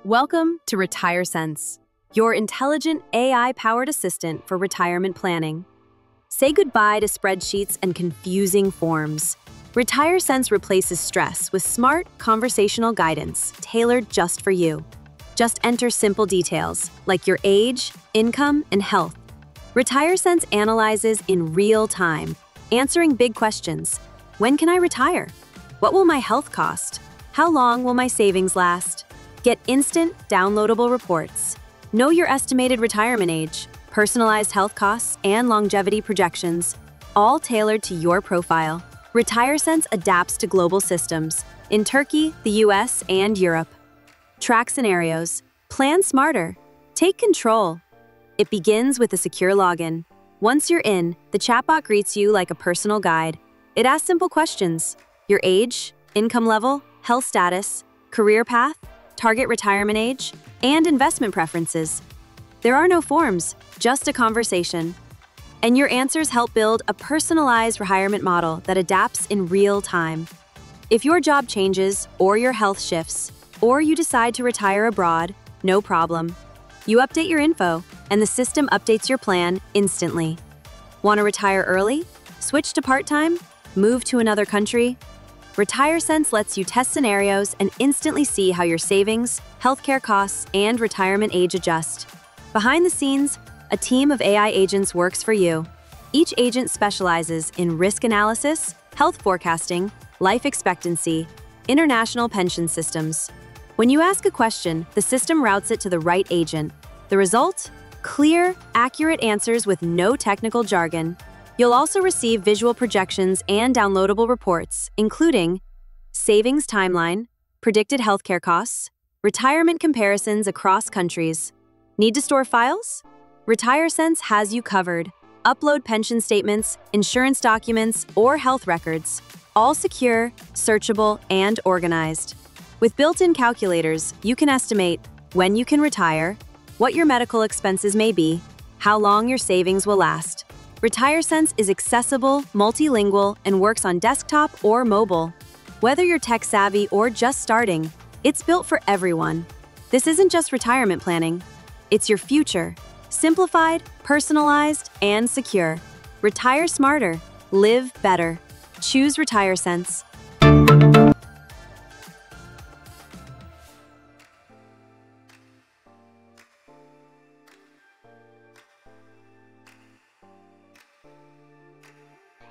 Welcome to RetireSense, your intelligent AI-powered assistant for retirement planning. Say goodbye to spreadsheets and confusing forms. RetireSense replaces stress with smart, conversational guidance tailored just for you. Just enter simple details like your age, income, and health. RetireSense analyzes in real time, answering big questions. When can I retire? What will my health cost? How long will my savings last? Get instant, downloadable reports. Know your estimated retirement age, personalized health costs, and longevity projections, all tailored to your profile. RetireSense adapts to global systems in Turkey, the US, and Europe. Track scenarios. Plan smarter. Take control. It begins with a secure login. Once you're in, the chatbot greets you like a personal guide. It asks simple questions: your age, income level, health status, career path, target retirement age, and investment preferences. There are no forms, just a conversation. And your answers help build a personalized retirement model that adapts in real time. If your job changes, or your health shifts, or you decide to retire abroad, no problem. You update your info, and the system updates your plan instantly. Want to retire early? Switch to part-time? Move to another country? RetireSense lets you test scenarios and instantly see how your savings, healthcare costs, and retirement age adjust. Behind the scenes, a team of AI agents works for you. Each agent specializes in risk analysis, health forecasting, life expectancy, international pension systems. When you ask a question, the system routes it to the right agent. The result? Clear, accurate answers with no technical jargon. You'll also receive visual projections and downloadable reports, including savings timeline, predicted healthcare costs, retirement comparisons across countries. Need to store files? RetireSense has you covered. Upload pension statements, insurance documents, or health records, all secure, searchable, and organized. With built-in calculators, you can estimate when you can retire, what your medical expenses may be, how long your savings will last. RetireSense is accessible, multilingual, and works on desktop or mobile. Whether you're tech-savvy or just starting, it's built for everyone. This isn't just retirement planning. It's your future. Simplified, personalized, and secure. Retire smarter. Live better. Choose RetireSense.